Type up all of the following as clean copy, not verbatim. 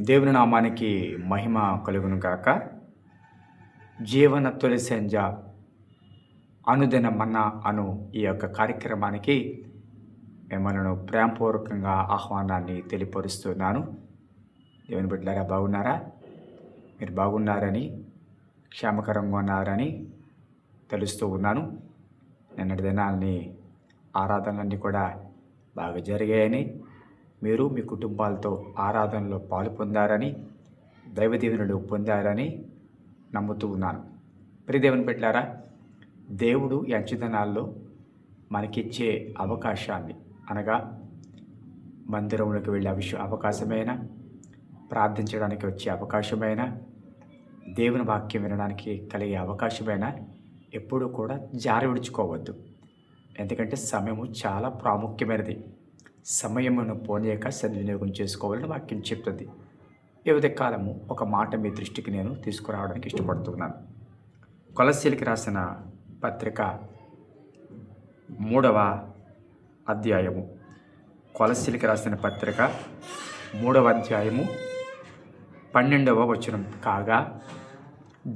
దేవుని నామానికి మహిమ కలుగును గాక. జీవన తొలి సంధ్య అనుదిన మన్నా అను ఈ యొక్క కార్యక్రమానికి మిమ్మల్ని ప్రేమపూర్వకంగా ఆహ్వానాన్ని తెలియపరుస్తున్నాను. దేవుని బిడ్డలారా, బాగున్నారా? మీరు బాగున్నారని, క్షేమకరంగా ఉన్నారని తెలుస్తూ ఉన్నాను. నిన్నటి దినాల్ని ఆరాధనలన్నీ కూడా బాగా జరిగాయని, మీరు మీ కుటుంబాలతో ఆరాధనలో పాలు పొందారని, దైవ దీవెనలు పొందారని నమ్ముతూ ఉన్నాను. ప్రియదేవుని బిడ్డలారా, దేవుడు ఈ అంచెదినాల్లో మనకిచ్చే అవకాశాన్ని, అనగా మందిరంలోకి వెళ్ళే అవకాశమైన, ప్రార్థించడానికి వచ్చే అవకాశమైన, దేవుని వాక్యం వినడానికి కలిగే అవకాశమైన ఎప్పుడూ కూడా జారి విడుచుకోవద్దు. ఎందుకంటే సమయము చాలా ప్రాముఖ్యమైనది. సమయమును పోనీయక సద్వినియోగం చేసుకోవాలని వాక్యం చెప్తుంది. ఈ ఉదయకాలము ఒక మాట మీ దృష్టికి నేను తీసుకురావడానికి ఇష్టపడుతున్నాను. కొలస్సీలకు రాసిన పత్రిక 3వ అధ్యాయము. కొలస్సీలకు రాసిన పత్రిక 3వ అధ్యాయము 12వ వచనం. కాగా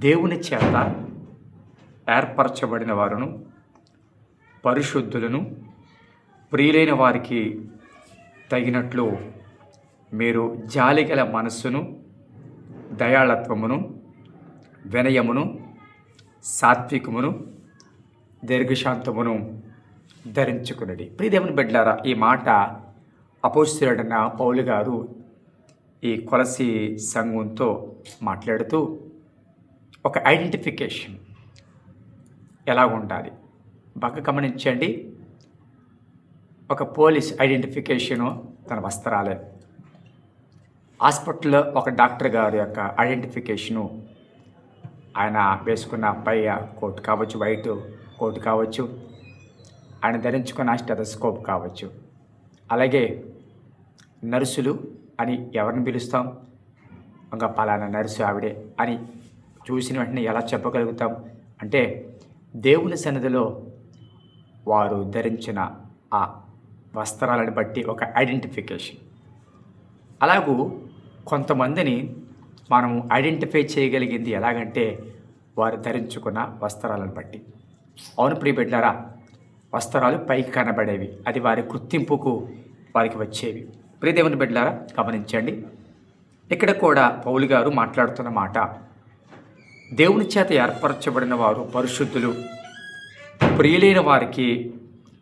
దేవుని చేత ఏర్పరచబడిన వారును, పరిశుద్ధులను, ప్రియులైన వారికి తగినట్లు మీరు జాలిగల మనస్సును, దయాళత్వమును, వినయమును, సాత్వికమును, దీర్ఘశాంతమును ధరించుకునడి. ప్రియదేవుని బిడ్డలారా, ఈ మాట అపోస్తలుడైన పౌలు గారు ఈ కొలసీ సంఘంతో మాట్లాడుతూ ఒక ఐడెంటిఫికేషన్ ఎలా ఉండాలి బాగా గమనించండి. ఒక పోలీస్ ఐడెంటిఫికేషను తన వస్త్రాలే, హాస్పిటల్లో ఒక డాక్టర్ గారి యొక్క ఐడెంటిఫికేషను ఆయన వేసుకున్న పై కోట్ కావచ్చు, వైట్ కోట్ కావచ్చు, ఆయన ధరించుకున్న స్టెథోస్కోప్ కావచ్చు. అలాగే నర్సులు అని ఎవరిని పిలుస్తాం? ఇంకా పలానా నర్సు ఆవిడే అని చూసిన వెంటనే ఎలా చెప్పగలుగుతాం అంటే, దేవుని సన్నిధిలో వారు ధరించిన ఆ వస్త్రాలను బట్టి ఒక ఐడెంటిఫికేషన్. అలాగూ కొంతమందిని మనం ఐడెంటిఫై చేయగలిగింది ఎలాగంటే వారు ధరించుకున్న వస్త్రాలను బట్టి. అవును ప్రియ బిడ్డలారా, వస్త్రాలు పైకి కనబడేవి, అది వారి గుర్తింపుకు వారికి వచ్చేవి. ప్రియదేవుని బిడ్డలారా, గమనించండి. ఇక్కడ కూడా పౌలు గారు మాట్లాడుతున్న మాట, దేవుని చేత ఏర్పరచబడిన వారు పరిశుద్ధులు, ప్రియులైన వారికి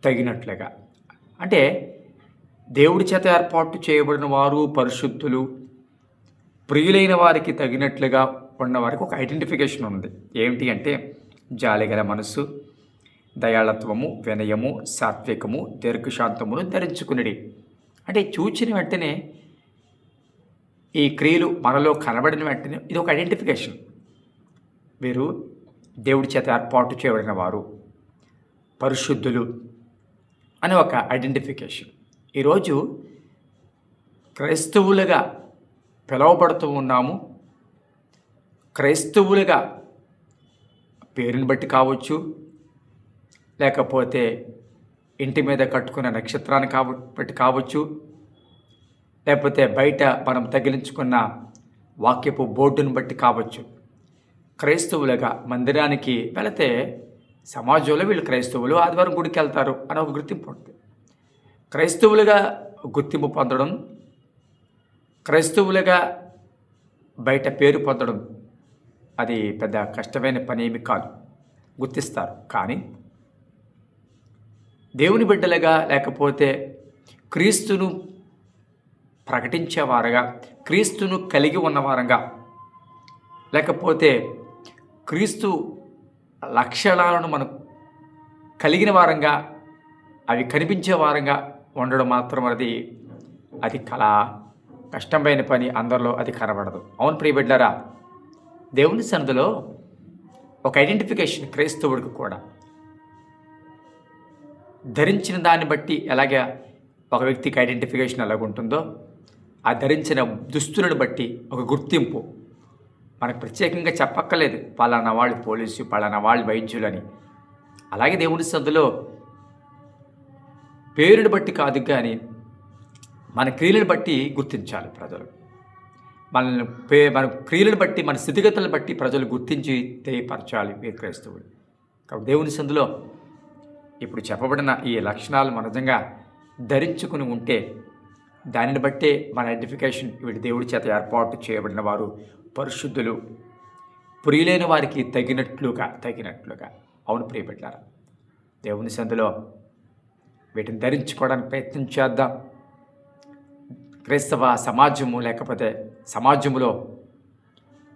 తగినట్లుగా. అంటే దేవుడి చేత ఏర్పాటు చేయబడిన వారు పరిశుద్ధులు, ప్రియులైన వారికి తగినట్లుగా ఉన్న వారికి ఒక ఐడెంటిఫికేషన్ ఉంది. ఏమిటి అంటే జాలిగల మనస్సు, దయాళత్వము, వినయము, సాత్వికము, దీర్ఘశాంతమును ధరించుకునడి. అంటే చూచిన వెంటనే, ఈ క్రియలు మనలో కనబడిన వెంటనే ఇది ఒక ఐడెంటిఫికేషన్. వీరు దేవుడి చేత ఏర్పాటు చేయబడిన వారు, పరిశుద్ధులు అని ఒక ఐడెంటిఫికేషన్. ఈరోజు క్రైస్తవులుగా పిలువబడుతూ ఉన్నాము. క్రైస్తవులుగా పేరుని బట్టి కావచ్చు, లేకపోతే ఇంటి మీద కట్టుకున్న నక్షత్రాన్ని బట్టి కావచ్చు, లేకపోతే బయట మనం తగిలించుకున్న వాక్యపు బోర్డును బట్టి కావచ్చు. క్రైస్తవులుగా మందిరానికి వెళితే సమాజంలో వీళ్ళు క్రైస్తవులు, ఆదివారం గుడికి వెళ్తారు అని ఒక గుర్తింపు ఉంటుంది. క్రైస్తవులుగా గుర్తింపు పొందడం, క్రైస్తవులుగా బయట పేరు పొందడం అది పెద్ద కష్టమైన పని ఏమి కాదు, గుర్తిస్తారు. కానీ దేవుని బిడ్డలుగా, లేకపోతే క్రీస్తును ప్రకటించేవారుగా, క్రీస్తును కలిగి ఉన్నవారంగా, లేకపోతే క్రీస్తు లక్షణాలను మనం కలిగిన వారంగా, అవి కనిపించే వారంగా ఉండడం మాత్రం అది కష్టమైన పని. అందరిలో అది కనబడదు. అవును ప్రియ బిడ్డలారా, దేవుని సన్నిధిలో ఒక ఐడెంటిఫికేషన్ క్రైస్తవుడికి కూడా. ధరించిన దాన్ని బట్టి ఎలాగ ఒక వ్యక్తికి ఐడెంటిఫికేషన్ ఎలాగుంటుందో, ఆ ధరించిన దుస్తులను బట్టి ఒక గుర్తింపు. మనకు ప్రత్యేకంగా చెప్పక్కర్లేదు పలానా వాళ్ళు పోలీసు, పలానా వాళ్ళు వైద్యులని. అలాగే దేవుని సన్నిధిలో పేరుని బట్టి కాదు, కానీ మన క్రియలను బట్టి గుర్తించాలి ప్రజలు. మన క్రియలను బట్టి, మన స్థితిగతులను బట్టి ప్రజలు గుర్తించి తెలియపరచాలి మీరు క్రైస్తవులు. కాబట్టి దేవుని సందులో ఇప్పుడు చెప్పబడిన ఈ లక్షణాలు మన నిజంగా ధరించుకుని ఉంటే దానిని బట్టే మన ఐడెంటిఫికేషన్ వీడి దేవుడి చేత ఏర్పాటు చేయబడిన వారు పరిశుద్ధులు, ప్రియులైన వారికి తగినట్లుగా. అవును ప్రియబిడ్డలారా, దేవుని సందులో వీటిని ధరించుకోవడానికి ప్రయత్నం చేద్దాం. క్రైస్తవ సమాజము లేకపోతే సమాజంలో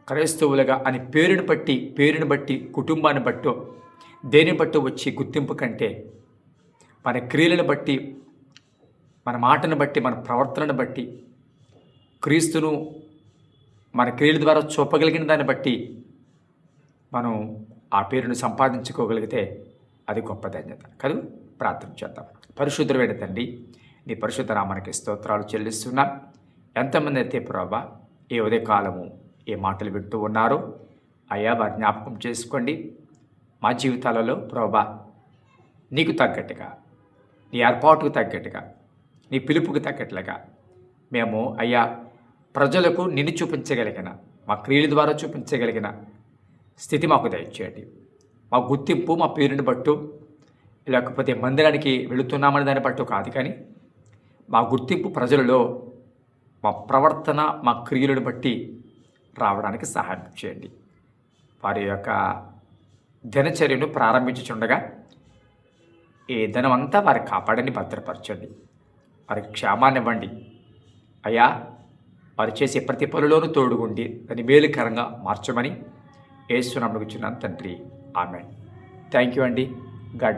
క్రైస్తవులుగా అని పేరుని బట్టి కుటుంబాన్ని బట్టో దేని బట్టి వచ్చి గుర్తింపు కంటే మన క్రియలను బట్టి, మన మాటను బట్టి, మన ప్రవర్తనను బట్టి, క్రీస్తును మన క్రియల ద్వారా చూపగలిగిన దాన్ని బట్టి మనం ఆ పేరును సంపాదించుకోగలిగితే అది గొప్ప ధన్యత కాదు. ప్రార్థన చేద్దాం. పరిశుద్ధమైన తండ్రి, నీ పరిశుద్ధ నామానికి స్తోత్రాలు చెల్లిస్తున్నాం. ఎంతమంది అయితే ప్రభా ఏ ఉదయకాలము ఏ మాటలు వింటూ ఉన్నారో అయ్యా వారి జ్ఞాపకం చేసుకోండి. మా జీవితాలలో ప్రభా నీకు తగ్గట్టుగా, నీ ఏర్పాటుకు తగ్గట్టుగా, నీ పిలుపుకు తగ్గట్లుగా మేము అయ్యా ప్రజలకు నిన్ను చూపించగలిగిన, మా క్రియల ద్వారా చూపించగలిగిన స్థితి మాకు దయచేయండి. మా గుర్తింపు మా పేరుని బట్టు లేకపోతే మందిరానికి వెళుతున్నామని దాన్ని బట్టు కాదు, కానీ మా గుర్తింపు ప్రజలలో మా ప్రవర్తన, మా క్రియలను బట్టి రావడానికి సహాయం చేయండి. వారి యొక్క దినచర్యను ప్రారంభించుచుండగా ఈ దినమంతా వారి కాపాడని భద్రపరచండి. వారికి క్షేమాన్ని ఇవ్వండి అయ్యా. వారు చేసే ప్రతి పనిలోనూ తోడుగుండి దాన్ని మేలుకరంగా మార్చమని యేసు నామమున అడుగుచున్నాను తండ్రి, ఆమేన్. థ్యాంక్ యూ అండి. God bless.